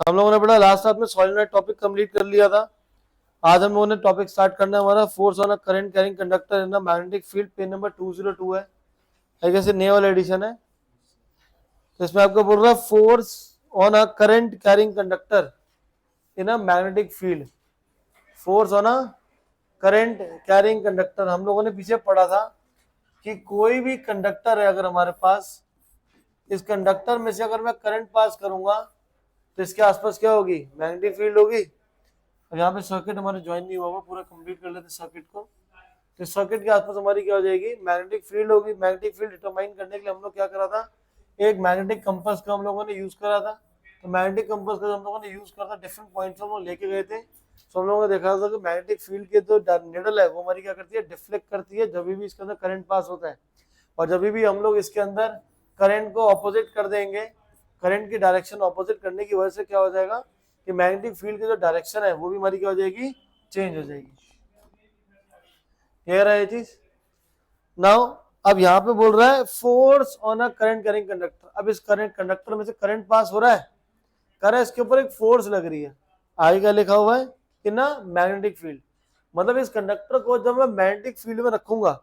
हम लोगों ने पढ़ा लास्ट क्लास में सॉलिनॉइड टॉपिक कंप्लीट कर लिया था। आज हम लोगों ने टॉपिक स्टार्ट करना है हमारा force on a current carrying conductor in a magnetic field, page number 202 है। कैसे नया वाला एडिशन है, तो इसमें आपको बोल रहा है force on a current carrying conductor in a magnetic field. Force on a current carrying conductor हम लोगों ने पीछे पढ़ा था कि कोई भी कंडक्टर है अगर हमारे पास, इस कंडक्टर में से अगर मैं करंट पास करूंगा तो इसके आसपास क्या होगी, मैग्नेटिक फील्ड होगी। और यहाँ पे सर्किट हमारे ज्वाइन नहीं हुआ होगा, पूरा कंप्लीट कर लेते सर्किट को। तो सर्किट के आसपास हमारी क्या हो जाएगी, मैग्नेटिक फील्ड होगी। मैग्नेटिक फील्ड डिटरमाइन करने के लिए हम लोग क्या करा था, एक मैग्नेटिक कंपास का हम लोगों ने यूज करा था। तो मैग्नेटिक कंपास का हम लोगों ने यूज करा था, डिफरेंट पॉइंट्स हम लोग लेके गए थे। तो हम लोगों ने देखा था कि मैग्नेटिक फील्ड के जो निडल है वो हमारी क्या करती है, डिफ्लेक्ट करती है जब भी इसके अंदर करंट पास होता है। और जब भी हम लोग इसके अंदर करंट को ऑपोजिट कर देंगे, करंट की डायरेक्शन ऑपोजिट करने की वजह से क्या हो जाएगा कि मैग्नेटिक फील्ड की जो डायरेक्शन है वो भी हमारी क्या हो जाएगी, चेंज हो जाएगी। क्लियर है ये चीज। नाउ अब यहाँ पे बोल रहा है force on a current carrying conductor. अब इस करंट कंडक्टर में से करंट पास हो रहा है, कर इसके ऊपर एक फोर्स लग रही है। आगे क्या लिखा हुआ है कि ना मैग्नेटिक फील्ड, मतलब इस कंडक्टर को जब मैं मैग्नेटिक फील्ड में रखूंगा,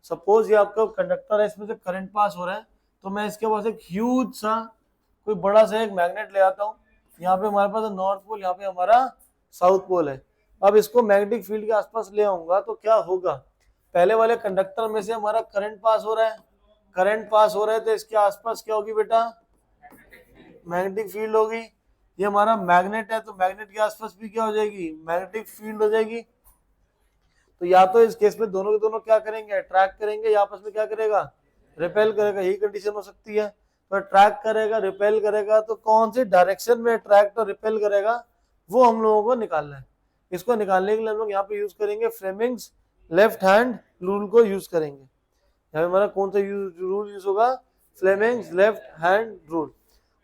सपोज ये आपका कंडक्टर है, इसमें से करंट पास हो रहा है, तो मैं इसके पास एक ह्यूज सा कोई बड़ा सा एक मैग्नेट ले आता हूँ। यहाँ पे हमारे पास नॉर्थ पोल, यहाँ पे हमारा साउथ पोल है। अब इसको मैग्नेटिक फील्ड के आसपास ले आऊंगा तो क्या होगा, पहले वाले कंडक्टर में से हमारा करंट पास हो रहा है, करंट पास हो रहा है तो इसके आसपास क्या होगी बेटा, मैग्नेटिक फील्ड होगी। ये हमारा मैग्नेट है तो मैग्नेट के आसपास भी क्या हो जाएगी, मैग्नेटिक फील्ड हो जाएगी। तो या तो इस केस में दोनों के दोनों क्या करेंगे, अट्रैक्ट करेंगे, या आपस में क्या करेगा, रिपेल करेगा। यही कंडीशन हो सकती है। तो अट्रैक्ट करेगा, रिपेल करेगा, तो कौन सी डायरेक्शन में अट्रैक्ट और रिपेल करेगा वो हम लोगों को निकालना है। इसको निकालने के लिए हम लोग यहाँ पे यूज करेंगे फ्लेमिंग्स लेफ्ट हैंड रूल को यूज करेंगे। यहाँ पे हमारा कौन सा रूल यूज होगा, फ्लेमिंग्स लेफ्ट हैंड रूल।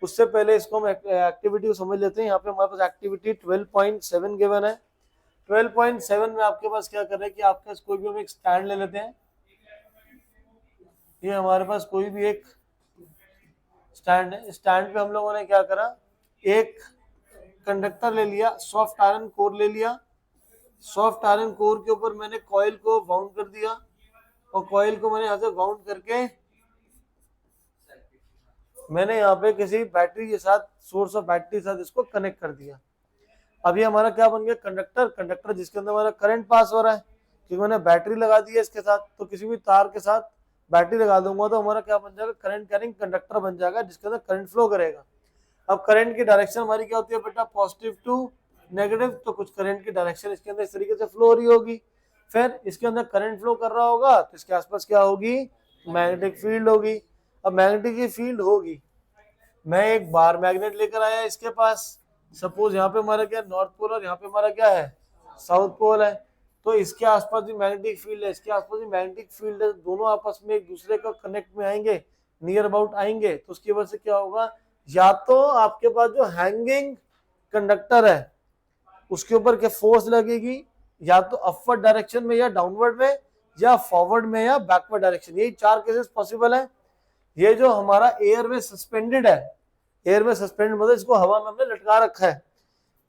उससे पहले इसको हम एक्टिविटी को समझ लेते हैं। यहाँ पे हमारे पास एक्टिविटी 12.7 गिवन है। 12.7 में आपके पास क्या कर रहे हैं कि आपके पास कोई भी हम एक स्टैंड ले लेते हैं। ये हमारे पास कोई भी एक स्टैंड है। स्टैंड पे हम लोगों ने क्या करा, एक कंडक्टर ले लिया, सॉफ्ट आयरन कोर ले लिया। सॉफ्ट आयरन कोर के ऊपर मैंने कॉइल को वाउंड कर दिया, और कॉइल को मैंने यहाँ से वाउंड करके मैंने यहाँ पे किसी बैटरी के साथ, सोर्स ऑफ बैटरी के साथ इसको कनेक्ट कर दिया। अभी हमारा क्या बन गया, कंडक्टर। कंडक्टर जिसके अंदर हमारा करंट पास हो रहा है, क्योंकि मैंने बैटरी लगा दी है इसके साथ, तो किसी भी तार के साथ बैटरी लगा दूंगा तो हमारा क्या बन जाएगा, करंट कैरिंग कंडक्टर बन जाएगा जिसके अंदर करंट फ्लो करेगा। अब करंट की डायरेक्शन हमारी क्या होती है बेटा, पॉजिटिव टू नेगेटिव। तो कुछ करंट की डायरेक्शन इसके अंदर इस तरीके से फ्लो हो रही होगी। फिर इसके अंदर करंट फ्लो कर रहा होगा तो इसके आसपास क्या होगी, मैग्नेटिक फील्ड होगी। अब मैग्नेटिक की फील्ड होगी, मैं एक बार मैग्नेट लेकर आया इसके पास, सपोज यहाँ पे हमारा क्या नॉर्थ पोल और यहाँ पे हमारा क्या है साउथ पोल है। तो इसके आसपास भी मैग्नेटिक फील्ड है, इसके आसपास भी मैग्नेटिक फील्ड है, दोनों आपस में एक दूसरे का कनेक्ट में आएंगे, नियर अबाउट आएंगे। तो उसकी वजह से क्या होगा, या तो आपके पास जो हैंगिंग कंडक्टर है उसके ऊपर क्या फोर्स लगेगी, या तो अपवर्ड डायरेक्शन में या डाउनवर्ड में, या फॉरवर्ड में या बैकवर्ड डायरेक्शन। यही चार केसेस पॉसिबल है। ये जो हमारा एयर में सस्पेंडेड है, एयर में सस्पेंडेड मतलब इसको हवा में हमने लटका रखा है,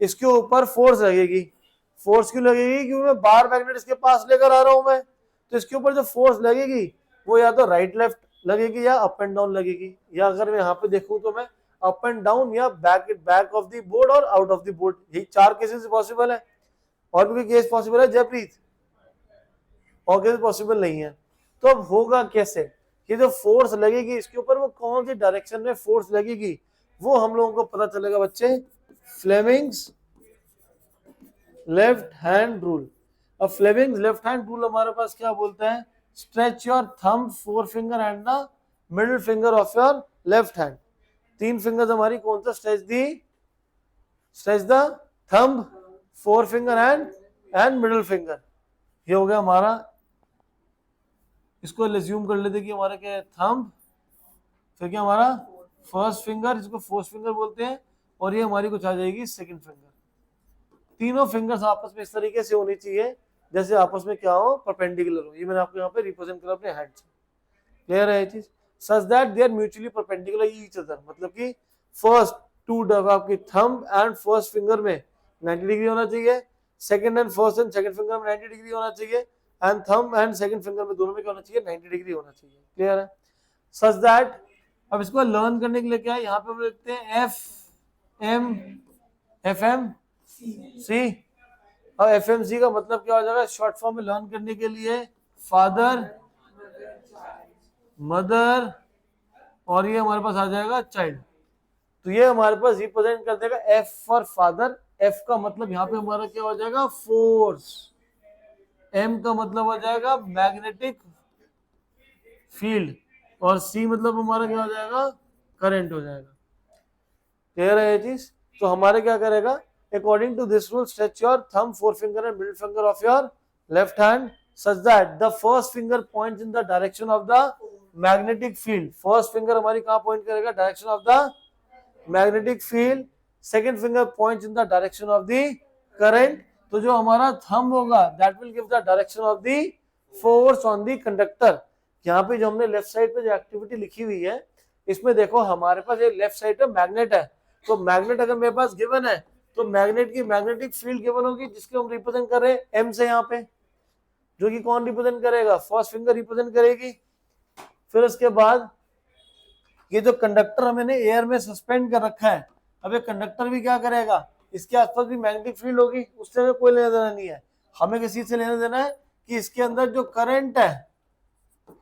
इसके ऊपर फोर्स लगेगी। फोर्स क्यों लगेगी, क्योंकि मैं बार मैग्नेट इसके पास लेकर आ रहा हूं मैं, तो इसके ऊपर जो फोर्स लगेगी वो या तो राइट लेफ्ट लगेगी या अप एंड डाउन लगेगी। या अगर मैं यहाँ पे देखूं तो मैं अप एंड डाउन या बैक ऑफ द बोर्ड और आउट ऑफ द बोर्ड, यही चार केसेस पॉसिबल है। और भी केस पॉसिबल है जयप्रीत, और केस पॉसिबल नहीं है। तो अब होगा कैसे, कि जो फोर्स लगेगी इसके ऊपर वो कौन सी डायरेक्शन में फोर्स लगेगी वो हम लोगों को पता चलेगा बच्चे, फ्लेमिंग्स लेफ्ट हैंड रूल। अब फ्लेमिंग्स लेफ्ट हैंड रूल हमारे पास क्या बोलता है, stretch your thumb forefinger and the middle finger of your left hand. तीन फिंगर्स हमारी कौन सा, stretch the thumb forefinger and middle finger. ये हो गया हमारा, इसको रिज्यूम कर लेते कि हमारा क्या है, थंब, फिर क्या हमारा फर्स्ट फिंगर, जिसको फोर्थ फिंगर बोलते हैं, और ये हमारी कुछ आ जाएगी सेकंड फिंगर। तीनों फिंगर्स आपस में इस तरीके से होनी चाहिए जैसे आपस में क्या हो, परपेंडिकुलर हो। ये मैंने आपको यहाँ पे रिप्रेजेंट करा अपने हैंड से। क्लियर है ये चीज, such that they are mutually perpendicular each other, मतलब कि फर्स्ट टू आपकी थंब एंड फर्स्ट फिंगर में 90 डिग्री होना चाहिए, second and first and second finger में 90 डिग्री होना चाहिए, and thumb and second finger में दोनों में क्या होना चाहिए, 90 डिग्री होना चाहिए। क्लियर है? सच दैट, अब इसको लर्न करने के लिए क्या है, यहाँ पे हम लिखते हैं FMC। अब FMC का मतलब क्या हो जाएगा, शॉर्ट फॉर्म में लर्न करने के लिए फादर, मदर, और ये हमारे पास आ जाएगा चाइल्ड। तो ये हमारे पास रिप्रेजेंट कर देगा F फॉर फादर। F का मतलब यहाँ पे हमारा क्या हो जाएगा, फोर्स। M का मतलब हो जाएगा मैग्नेटिक फील्ड, और C मतलब हमारा क्या हो जाएगा, करंट हो जाएगा। क्लियर है ये चीज? तो हमारे क्या करेगा, according to this rule stretch your thumb, forefinger and middle finger of your left hand such that the first finger points in the direction of the magnetic field। first finger हमारी कहाँ point करेगा, direction of the magnetic field। second finger points in the direction of the current। तो जो हमारा thumb होगा that will give the direction of the force on the conductor। यहाँ पे जो हमने लेफ्ट साइड पे जो एक्टिविटी लिखी हुई है, इसमें देखो हमारे पास एक लेफ्ट साइड पे मैग्नेट है। तो मैग्नेट अगर मेरे पास गिवन है, तो मैग्नेट की मैग्नेटिक फील्ड गिवन होगी, जिसके हम रिप्रेजेंट कर रहे हैं M से, यहाँ पे जो कि कौन रिप्रेजेंट करेगा, फर्स्ट फिंगर रिप्रेजेंट करेगी। फिर उसके बाद ये जो कंडक्टर हमने एयर में सस्पेंड कर रखा है, अब ये कंडक्टर भी क्या करेगा, इसके आसपास भी मैग्नेटिक फील्ड होगी, उससे हमें कोई लेना देना नहीं है। हमें किसी से लेना देना है कि इसके अंदर जो करंट है,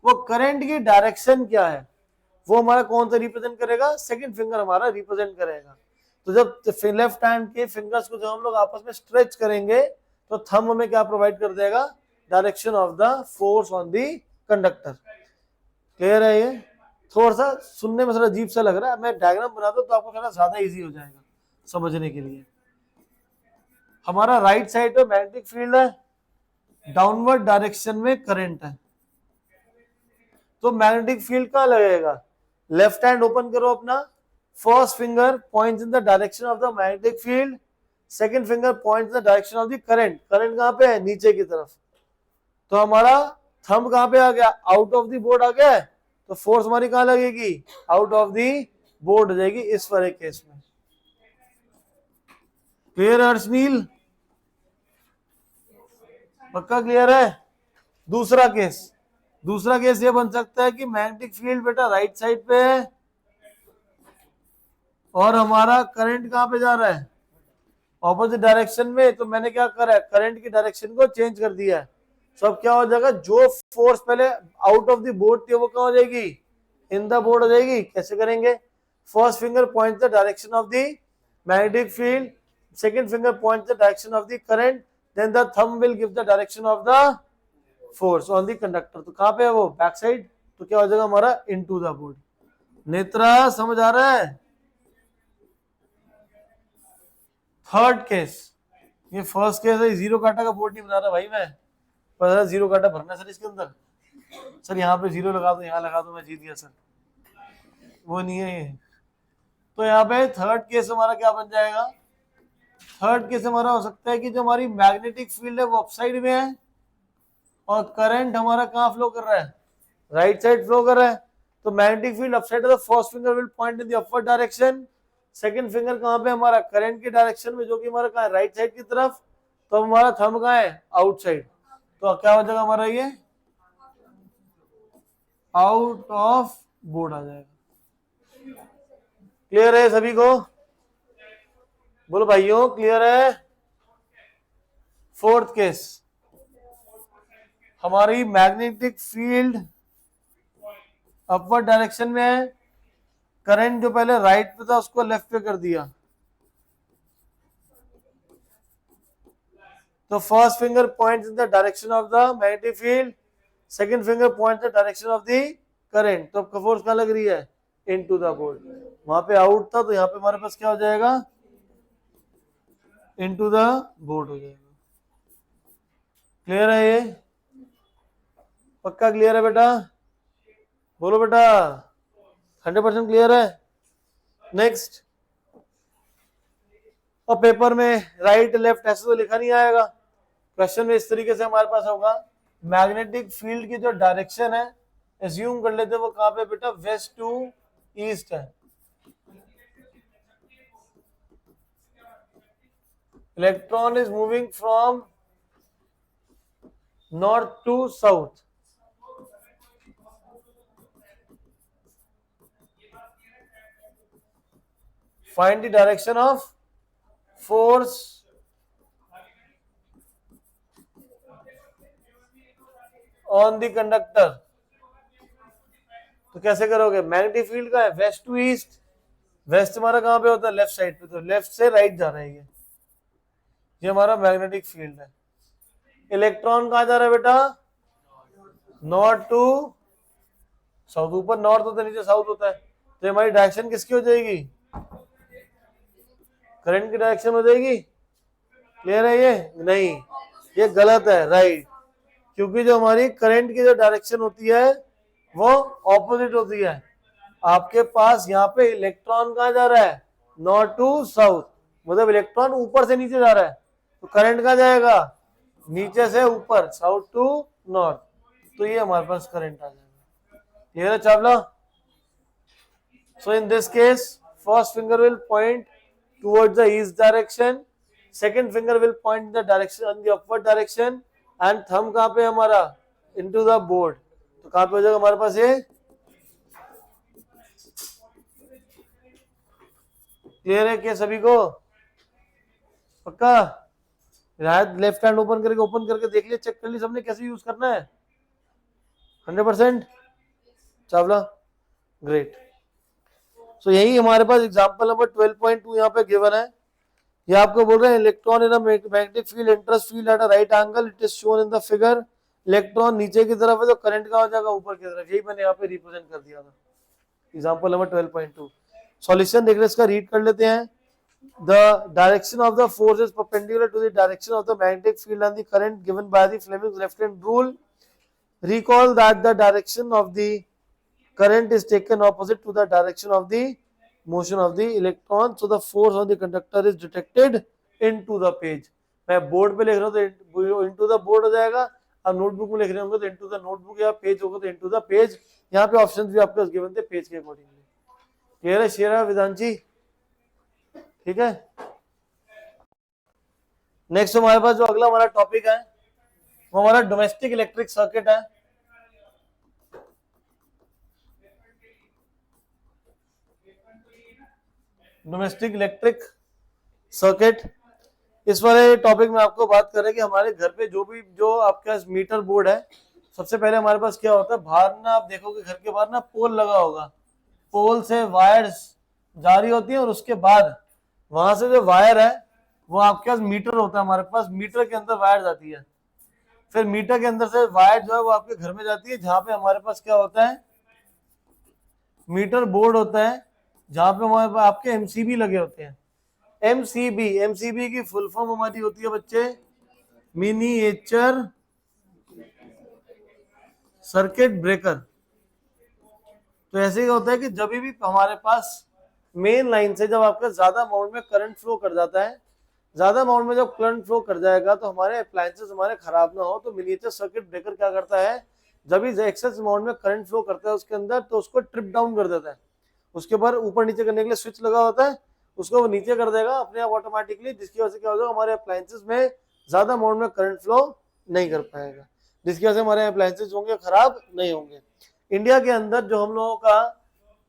वो करंट की डायरेक्शन क्या है, वो हमारा कौन सा रिप्रेजेंट करेगा, सेकंड फिंगर हमारा रिप्रेजेंट करेगा। तो जब लेफ्ट हैंड के फिंगर्स को जब हम लोग आपस में स्ट्रेच करेंगे, तो थंब हमें क्या प्रोवाइड कर देगा, direction of the force on the conductor. Clear है? ये थोड़ा सा सुनने में थोड़ा अजीब सा लग रहा है, मैं डायग्राम बनाता हूं तो आपको थोड़ा ज्यादा इजी हो जाएगा समझने के लिए। हमारा राइट साइड पे मैग्नेटिक फील्ड है, डाउनवर्ड डायरेक्शन में करंट है। तो मैग्नेटिक फील्ड कहाँ लगेगा, लेफ्ट हैंड ओपन करो अपना, first finger points in the direction of the magnetic field, second finger points in the direction of the current. Current कहाँ पे है, नीचे की तरफ। तो हमारा थंब कहाँ पे आ गया, आउट ऑफ द बोर्ड आ गया है, तो फोर्स हमारी कहाँ लगेगी, आउट ऑफ द बोर्ड हो जाएगी इस वाले केस में। क्लियर अर्शनील? पक्का क्लियर है? दूसरा केस ये बन सकता है कि मैग्नेटिक फील्ड बेटा राइट साइड पे है, और हमारा करंट कहाँ पे जा रहा है, ऑपोजिट डायरेक्शन में। तो मैंने क्या करा है, करंट की डायरेक्शन को चेंज कर दिया है। तो अब क्या हो जाएगा, जो फोर्स पहले आउट ऑफ द बोर्ड थी, वो कहाँ हो जाएगी, इन द बोर्ड हो जाएगी। कैसे करेंगे, first finger point the direction of the magnetic field, second finger point the direction of the current, then the thumb will give the direction of the force on the conductor. तो कहाँ पे है वो, back side. तो क्या हो जाएगा हमारा, इनटू द बोर्ड। नेत्रा समझ आ रहा है? थर्ड केस, ये फर्स्ट केस है, जीरो काटा का बोर्ड नहीं बना रहा भाई मैं, पर जीरो काटा भरना सर इसके अंदर। सर यहाँ पे जीरो लगा दो, यहाँ लगा दो, मैं जीत गया सर, वो नहीं है ये। तो यहाँ पे थर्ड केस हमारा क्या बन जाएगा, थर्ड केस हमारा हो सकता है कि जो हमारी मैग्नेटिक फील्ड है वो अपसाइड में है, और करंट हमारा कहाँ फ्लो कर रहा है, राइट साइड फ्लो कर रहा है। तो मैग्नेटिक फील्ड अपसाइड है, तो first finger will point in the upward direction, second finger कहाँ पे हमारा, करंट की डायरेक्शन में, जो कि हमारा कहाँ है, राइट साइड की तरफ। तो हमारा थंब कहाँ है, आउटसाइड। तो क्या हो जाएगा हमारा, ये आउट ऑफ बोर्ड आ जाएगा। क्लियर है सभी को? बोलो भाइयों, क्लियर है? फोर्थ केस, हमारी मैग्नेटिक फील्ड अपवर्ड डायरेक्शन में है, करंट जो पहले राइट पे था उसको लेफ्ट पे कर दिया। तो first finger points in the direction of the magnetic field, second finger points the direction of the current. तो अब फोर्स कहाँ लग रही है, इनटू द बोर्ड। वहां पे आउट था, तो यहाँ पे हमारे पास क्या हो जाएगा, इनटू द बोर्ड हो जाएगा। क्लियर है ये? पक्का क्लियर है बेटा? बोलो बेटा, 100% क्लियर है? नेक्स्ट, और पेपर में राइट लेफ्ट ऐसे तो लिखा नहीं आएगा, क्वेश्चन में इस तरीके से हमारे पास होगा, मैग्नेटिक फील्ड की जो डायरेक्शन है, एज्यूम कर लेते हैं वो कहाँ पे बेटा, वेस्ट टू ईस्ट है। Electron is moving from north to south. Find the direction of force on the conductor. तो कैसे करोगे? मैग्नेटिक फील्ड का है वेस्ट टू ईस्ट. वेस्ट हमारा कहाँ पे होता है? लेफ्ट साइड पे. तो लेफ्ट से राइट जा रहा है ये हमारा मैग्नेटिक फील्ड है. इलेक्ट्रॉन कहाँ जा रहा है बेटा? North to south. ऊपर नॉर्थ होता है, नीचे साउथ होता है. तो हमारी डायरेक्शन किसकी हो जाएगी? करंट की डायरेक्शन हो जाएगी. क्लियर है ये? नहीं, ये गलत है. राइट, क्योंकि जो हमारी करंट की जो डायरेक्शन होती है वो ऑपोजिट होती है. आपके पास यहाँ पे इलेक्ट्रॉन कहाँ जा रहा है? North to south. मतलब इलेक्ट्रॉन ऊपर से नीचे जा रहा है, तो करंट कहाँ जाएगा? नीचे से ऊपर, साउथ टू नॉर्थ. तो ये हमारे पास करंट आ जाएगा. क्लियर है Chawla? So in this case first finger will point towards the east direction, second finger will point in the direction on the upward direction, and thumb कहाँ पे हमारा? into the board. तो कहाँ पे हो जाएगा हमारे पास ये? क्लियर है क्या सभी को? पक्का? लेफ्ट हैंड ओपन करके देख लिया, चेक कर लिया सबने कैसे यूज करना है? 100% चावला. ग्रेट. सो यही हमारे पास एग्जांपल नंबर 12.2 यहाँ पे गिवन है. ये आपको बोल रहे हैं electron in a magnetic field interest field at a right angle, it is shown in the figure. Electron नीचे की तरफ है तो करंट कहाँ हो जाएगा? ऊपर की तरफ. यही मैंने यहाँ पे रिप्रेजेंट कर दिया था. Example number 12.2. सॉल्यूशन देख रहे, इसका रीड कर लेते हैं. The direction of the force is perpendicular to the direction of the magnetic field and the current given by the Fleming's left hand rule. Recall that the direction of the current is taken opposite to the direction of the motion of the electron, so the force on the conductor is detected into the page. मैं board पे लिख रहा हूँ तो into the board हो जाएगा. अब notebook में लिख रहे होंगे तो into the notebook, या पेज होगा तो into the page. यहाँ पे ऑप्शन भी आपके गिवन थे पेज के अकॉर्डिंगली. क्लियर है शेरा विधान जी? ठीक है. नेक्स्ट हमारे पास जो अगला हमारा टॉपिक है वो हमारा डोमेस्टिक इलेक्ट्रिक सर्किट है. Domestic electric circuit. इस वाले टॉपिक में आपको बात करें कि हमारे घर पे जो आपके पास मीटर बोर्ड है, सबसे पहले हमारे पास क्या होता है? बाहर ना आप देखोगे घर के बाहर ना पोल लगा होगा. पोल से वायर्स जारी होती है और उसके बाद वहां से जो वायर है वो आपके पास मीटर होता है. हमारे पास मीटर के अंदर वायर जाती है. फिर मीटर के अंदर से वायर जो है वो आपके घर में जाती है, जहां पे हमारे पास क्या होता है? मीटर बोर्ड होता है, जहां पे हमारे पास आपके एमसीबी लगे होते हैं. एमसीबी की फुल फॉर्म हमारी होती है बच्चे मिनिएचर सर्किट ब्रेकर. तो ऐसे क्या होता है कि जब भी हमारे पास मेन लाइन से जब आपका ज्यादा अमाउंट में करंट फ्लो कर जाता है, ज्यादा अमाउंट में जब करंट फ्लो कर जाएगा तो हमारे अप्लायंसेस हमारे खराब ना हो, तो मिनिएचर सर्किट ब्रेकर क्या करता है? जब भी एक्सेस अमाउंट में करंट फ्लो करता है उसके अंदर, तो उसको ट्रिप डाउन कर देता है. उसके ऊपर ऊपर नीचे करने के लिए स्विच लगा होता है, उसको वो नीचे कर देगा अपने आप ऑटोमेटिकली, जिसकी वजह से क्या होगा? हमारे अप्लायंसेस में ज्यादा अमाउंट में करंट फ्लो नहीं कर पाएगा, जिसकी वजह से हमारे अप्लायंसेस होंगे खराब नहीं होंगे. इंडिया के अंदर जो हम लोगों का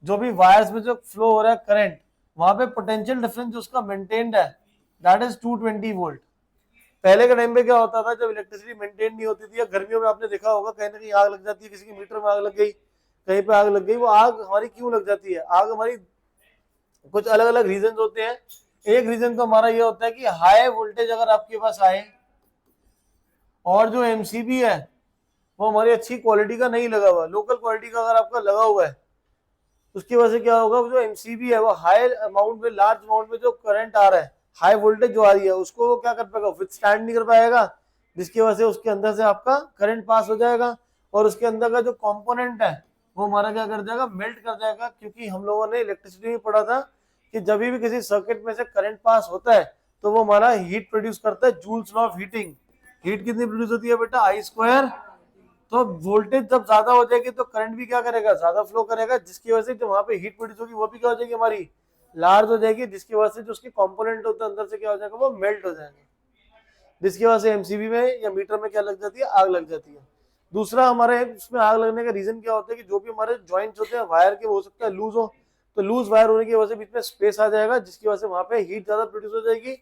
जो भी वायर्स में जो फ्लो हो रहा है करंट, वहां पे पोटेंशियल डिफरेंस जो उसका मेंटेन्ड है दैट इज 220 वोल्ट. पहले के टाइम पे क्या होता था? जब इलेक्ट्रिसिटी मेंटेन नहीं होती थी, या गर्मियों में आपने देखा होगा कहीं ना कहीं आग लग जाती है, किसी की मीटर में आग लग गई, कहीं पे आग लग गई. वो आग हमारी क्यों लग जाती है? आग हमारी कुछ अलग अलग रीजन होते हैं. एक रीजन तो हमारा ये होता है कि हाई वोल्टेज अगर आपके पास आए और जो एमसीबी है वो हमारी अच्छी क्वालिटी का नहीं लगा हुआ, लोकल क्वालिटी का अगर आपका लगा हुआ है, उसकी वजह से क्या होगा? जो एमसीबी है वो हाई अमाउंट में, लार्ज अमाउंट में जो करंट आ रहा है, हाई वोल्टेज जो आ रही है, उसको वो क्या कर पाएगा? विथस्टैंड नहीं कर पाएगा, जिसकी वजह से उसके अंदर से आपका करंट पास हो जाएगा और उसके अंदर का जो कंपोनेंट है वो हमारा क्या कर जाएगा? मेल्ट कर जाएगा. क्योंकि हम लोगों ने इलेक्ट्रिसिटी में पढ़ा था कि जब भी किसी सर्किट में से करंट पास होता है तो वो हमारा हीट प्रोड्यूस करता है. Joules law of heating. Heat कितनी प्रोड्यूस होती है बेटा? आई स्क्वायर. तो वोल्टेज जब ज्यादा हो जाएगी तो करंट भी क्या करेगा? ज्यादा फ्लो करेगा, जिसकी वजह से जो वहां पे हीट प्रोड्यूस होगी वो भी क्या हो जाएगी? हमारी लार्ज हो जाएगी, जिसकी वजह से जो उसके कंपोनेंट होते हैं अंदर से क्या हो जाएगा, वो मेल्ट हो जाएंगे, जिसकी वजह से एमसीबी में या मीटर में क्या लग जाती है, आग लग जाती है। दूसरा हमारे उसमें आग लगने का रीजन क्या होता है कि जो भी हमारे जॉइंट्स होते हैं वायर के, वो हो सकता है लूज हो, तो लूज वायर होने की वजह से बीच में स्पेस आ जाएगा, जिसकी वजह से वहां पे हीट ज्यादा प्रोड्यूस हो जाएगी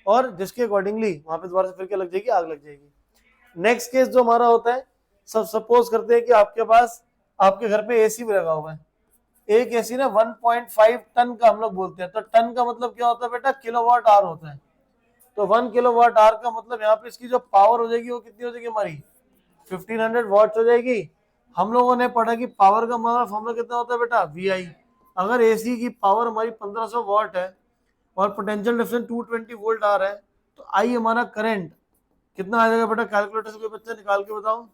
और जिसके अकॉर्डिंगली वहां पे दोबारा से फिर क्या लग जाएगी, आग लग जाएगी। नेक्स्ट केस जो हमारा होता है, सब सपोज करते हैं कि आपके पास आपके घर पे एसी भी लगा हुआ है। एक एसी ना 1.5 टन का हम लोग बोलते हैं, तो टन का मतलब क्या होता है बेटा, किलोवाट आवर होता है। तो 1 किलोवाट आवर का मतलब यहाँ पे इसकी जो पावर हो जाएगी वो कितनी हो जाएगी हमारी, 1500 वॉट्स हो जाएगी। हम लोगों ने पढ़ा कि पावर का मतलब फॉर्मूला कितना होता है बेटा, वी। अगर एसी की पावर हमारी 1500 वॉट है और पोटेंशियल डिफरेंस 220 वोल्ट आ रहा है, तो आई हमारा करंट कितना आ जाएगा बेटा, कैलकुलेटर से कोई बच्चा निकाल के बताओ।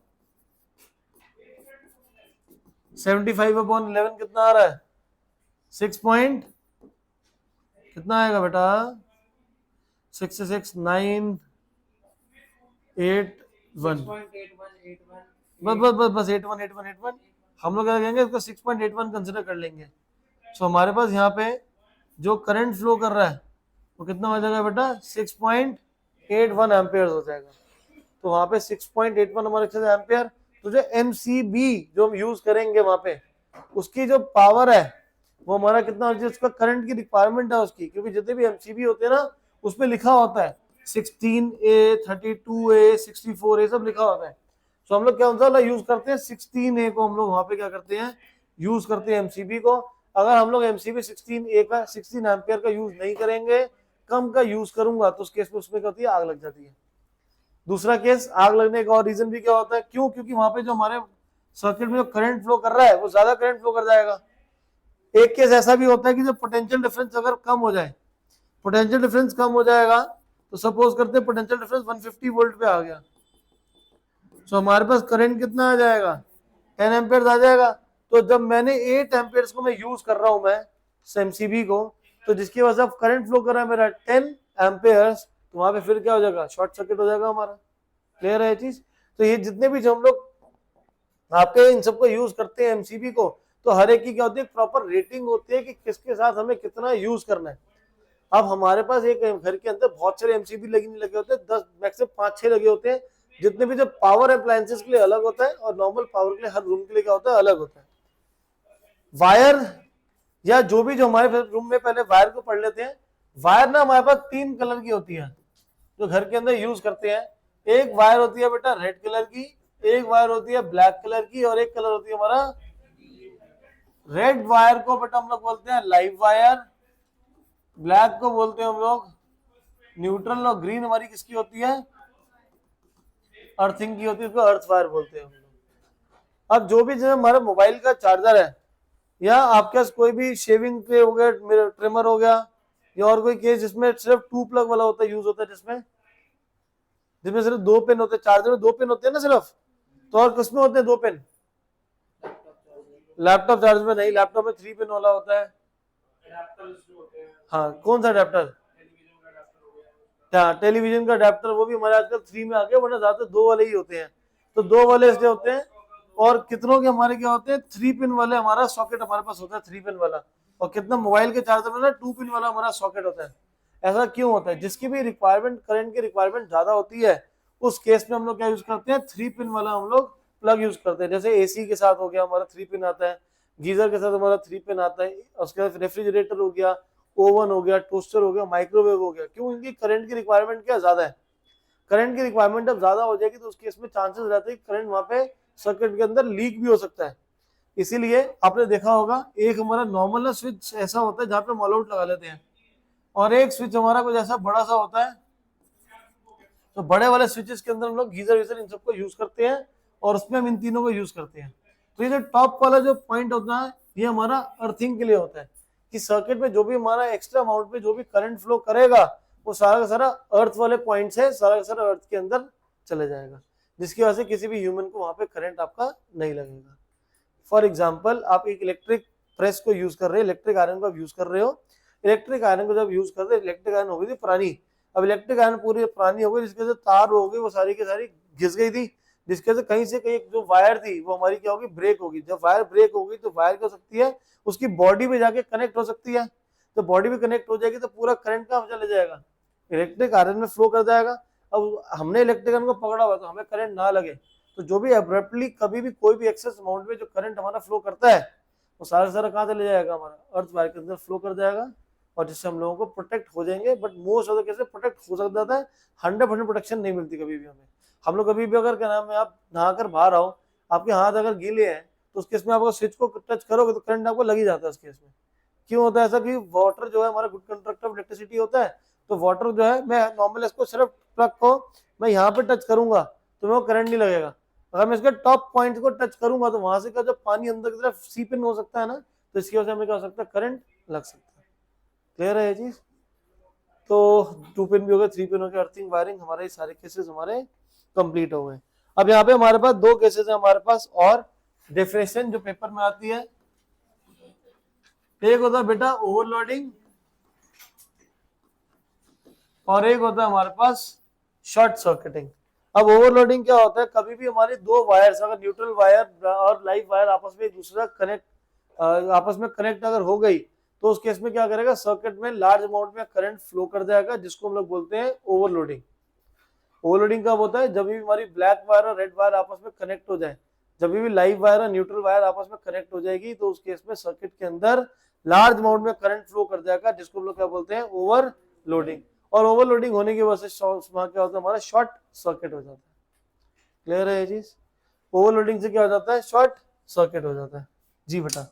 75/11 कितना आ रहा है, 6 पॉइंट कितना आएगा बेटा, 66981, बस 81 हम लोग क्या करेंगे, इसको 6.81 कंसिडर कर लेंगे। सो हमारे पास यहाँ पे जो करंट फ्लो कर रहा है वो कितना हो जाएगा बेटा, 6.81 एम्पियर हो जाएगा। तो वहां पे 6.81 हमारे एम्पियर। तो जो एमसीबी जो हम यूज करेंगे वहां पे, उसकी जो पावर है वो हमारा कितना, उसका करंट की रिक्वायरमेंट है उसकी, क्योंकि जितने भी एमसीबी होते हैं ना उसमें लिखा होता है 16A 32A 64A सब लिखा होता है। तो हम लोग क्या होता है यूज करते हैं 16A को, हम लोग वहां पे क्या करते हैं, यूज करते हैं एमसीबी को। अगर हम लोग एमसीबी 16A का 16 एम्पियर का यूज नहीं करेंगे, कम का यूज करूंगा, तो उस केस में उसमें क्या होती है, आग लग जाती है। दूसरा केस आग लगने का और रीजन भी क्या होता है, क्यों, क्योंकि वहां पे जो हमारे सर्किट में जो करंट फ्लो कर रहा है वो ज्यादा करंट फ्लो कर जाएगा। एक केस ऐसा भी होता है कि जब पोटेंशियल डिफरेंस अगर कम हो जाए, पोटेंशियल डिफरेंस कम हो जाएगा, तो सपोज करते हैं पोटेंशियल डिफरेंस 150 वोल्ट पे आ गया, तो हमारे पास करंट कितना आ जाएगा, 10 एम्पियर आ जाएगा। तो जब मैंने 8 एम्पियर को मैं यूज कर रहा हूं मैं एमसीबी को, तो जिसकी वजह से करंट फ्लो कर रहा है मेरा 10 एम्पियर, तो वहां पे फिर क्या हो जाएगा, शॉर्ट सर्किट हो जाएगा हमारा। क्लियर है ये चीज। तो ये जितने भी जो हम लोग आपके इन सबको यूज करते हैं एमसीबी को, तो हर एक की क्या होती है, प्रॉपर रेटिंग होती है कि किसके साथ हमें कितना यूज करना है। अब हमारे पास एक घर के अंदर बहुत सारे एमसीबी लगे होते हैं, 10 मैक्सिमम 5-6 लगे होते हैं, जितने भी जो पावर अप्लायंसेस के लिए अलग होता है और नॉर्मल पावर के लिए हर रूम के लिए क्या होता है, अलग होता है। वायर या जो भी जो हमारे रूम में, पहले वायर को पढ़ लेते हैं। वायर ना हमारे पास 3 कलर की होती है जो घर के अंदर यूज करते हैं। एक वायर होती है बेटा रेड कलर की, एक वायर होती है ब्लैक कलर की, और एक कलर होती है हमारा, रेड वायर को बेटा हम लोग बोलते हैं लाइव वायर, ब्लैक को बोलते हैं हम लोग न्यूट्रल, और ग्रीन हमारी किसकी होती है, अर्थिंग की होती है, उसको अर्थ वायर बोलते हैं हम लोग। अब जो भी जो हमारा मोबाइल का चार्जर है, या आपके पास कोई भी शेविंग के हो गया, ट्रिमर हो गया, या और कोई केस जिसमें सिर्फ 2 प्लग वाला होता है, यूज होता है, जिसमें जिसमें सिर्फ 2 पिन होते हैं, चार्जर में 2 पिन होते हैं ना सिर्फ, तो और किसमें होते हैं 2 पिन, लैपटॉप चार्जर में नहीं, लैपटॉप में 3 पिन वाला होता है। हाँ, कौन सा अडेप्टर, हाँ टेलीविजन का अडेप्टर, वो भी हमारे आजकल 3 में आ गया, वरना ज्यादातर 2 वाले ही होते हैं। तो 2 वाले इसलिए होते हैं। और कितनों के हमारे क्या होते हैं, 3 पिन वाले हमारा सॉकेट हमारे पास होता है, 3 पिन वाला। और कितना मोबाइल के चार्जर में ना 2 पिन वाला हमारा सॉकेट होता है। ऐसा क्यों होता है, जिसकी भी रिक्वायरमेंट, करंट की रिक्वायरमेंट ज्यादा होती है, उस केस में हम लोग क्या यूज करते हैं, 3 पिन वाला हम लोग प्लग यूज करते हैं। जैसे एसी के साथ हो गया हमारा 3 पिन आता है, गीजर के साथ हमारा 3 पिन आता है, उसके बाद रेफ्रिजरेटर हो गया, ओवन हो गया, टोस्टर हो गया, माइक्रोवेव हो गया। क्यों, इनकी करंट की रिक्वायरमेंट क्या ज्यादा है। करंट की रिक्वायरमेंट अब ज्यादा हो जाएगी तो उस केस में चांसेस रहते हैं करंट वहां पे सर्किट के अंदर लीक भी हो सकता है। इसीलिए आपने देखा होगा, एक हमारा नॉर्मल ना स्विच ऐसा होता है जहाँ पे मॉल आउट लगा लेते हैं, और एक स्विच हमारा कुछ ऐसा बड़ा सा होता है। तो बड़े वाले स्विचेस के अंदर हम लोग गीजर वीजर इन सबको यूज करते हैं, और उसमें हम इन तीनों को यूज करते हैं। तो ये जो टॉप वाला जो पॉइंट होता है, ये हमारा अर्थिंग के लिए होता है, कि सर्किट में जो भी हमारा एक्स्ट्रा अमाउंट में जो भी करंट फ्लो करेगा, वो सारा का सारा अर्थ वाले पॉइंट से सारा का सारा अर्थ के अंदर चले जाएगा, जिसकी वजह से किसी भी ह्यूमन को वहां पे करंट आपका नहीं लगेगा। फॉर एग्जाम्पल, आप एक इलेक्ट्रिक प्रेस को यूज कर रहे हो, इलेक्ट्रिक आयरन को आप यूज कर रहे हो। इलेक्ट्रिक आयरन को जब यूज कर रहे, इलेक्ट्रिक आयरन हो गई थी पुरानी, अब इलेक्ट्रिक आयरन पूरी पुरानी हो गई, जिसकी वजह से तार हो गई वो सारी की सारी घिस गई थी, जिसकी वजह से कहीं से कहीं जो वायर थी वो हमारी क्या होगी, ब्रेक होगी। जब वायर ब्रेक होगी तो वायर क्या हो सकती है, उसकी बॉडी में जाके कनेक्ट हो सकती है। तो बॉडी भी कनेक्ट हो जाएगी तो पूरा करंट कहाँ चले जाएगा, इलेक्ट्रिक आयरन में फ्लो कर जाएगा। अब हमने इलेक्ट्रिक आयरन को पकड़ा हुआ तो हमें करंट ना लगे, तो जो भी एब्रप्टली कभी भी कोई भी एक्सेस अमाउंट में जो करंट हमारा फ्लो करता है वो सारा कहाँ चले जाएगा, हमारा अर्थ वायर के अंदर फ्लो कर जाएगा, और जिससे हम लोगों को प्रोटेक्ट हो जाएंगे। But most of the cases protect हो सकता है, 100% प्रोटेक्शन नहीं मिलती कभी भी हमें। हम लोग कभी भी अगर क्या नाम है आप नहाकर बाहर आओ, आपके हाथ अगर गीले हैं तो उस केस में आपको स्विच को टच करोगे तो करंट आपको लग ही जाता है उस केस में। क्यों होता है ऐसा, कि वाटर जो है हमारा गुड कंडक्टर ऑफ इलेक्ट्रिसिटी होता है, तो वाटर जो है मैं नॉर्मल इसको सिर्फ प्लग को मैं यहाँ पे टच करूंगा तो मेरे को करंट नहीं लगेगा, अगर मैं इसके टॉप पॉइंट को टच करूंगा तो वहां से का जो पानी अंदर की तरफ सीप इन हो सकता है ना, तो इसकी वजह से हमें क्या हो सकता है, करंट लग सकता है। क्लियर है ये चीज? तो 2 पिन भी हो गए, 3 पिन हो गए, अर्थिंग वायरिंग, हमारे सारे केसेस हमारे कंप्लीट हो गए। अब यहाँ पे हमारे पास 2 केसेस है हमारे पास और डेफिनेशन जो पेपर में आती है। एक होता है बेटा ओवरलोडिंग और एक होता है हमारे पास शॉर्ट सर्किटिंग। अब ओवरलोडिंग क्या होता है, कभी भी हमारी 2 वायर्स अगर न्यूट्रल वायर और लाइव वायर आपस में एक दूसरा आपस में कनेक्ट अगर हो गई तो उस केस में क्या करेगा, सर्किट में लार्ज अमाउंट में करंट फ्लो कर जाएगा, जिसको हम लोग बोलते हैं ओवरलोडिंग। ओवरलोडिंग कब होता है, जब भी हमारी ब्लैक वायर और रेड वायर आपस में कनेक्ट हो जाए, जब भी लाइव वायर और न्यूट्रल वायर आपस में कनेक्ट हो जाएगी तो उस केस में सर्किट के अंदर लार्ज अमाउंट में करंट फ्लो कर जाएगा, जिसको हम लोग क्या बोलते हैं, ओवरलोडिंग। और ओवरलोडिंग होने की वजह से क्या होता है, हमारा शॉर्ट सर्किट हो जाता है। क्लियर है ये चीज? ओवरलोडिंग से क्या हो जाता है, शॉर्ट सर्किट हो जाता है। जी बेटा।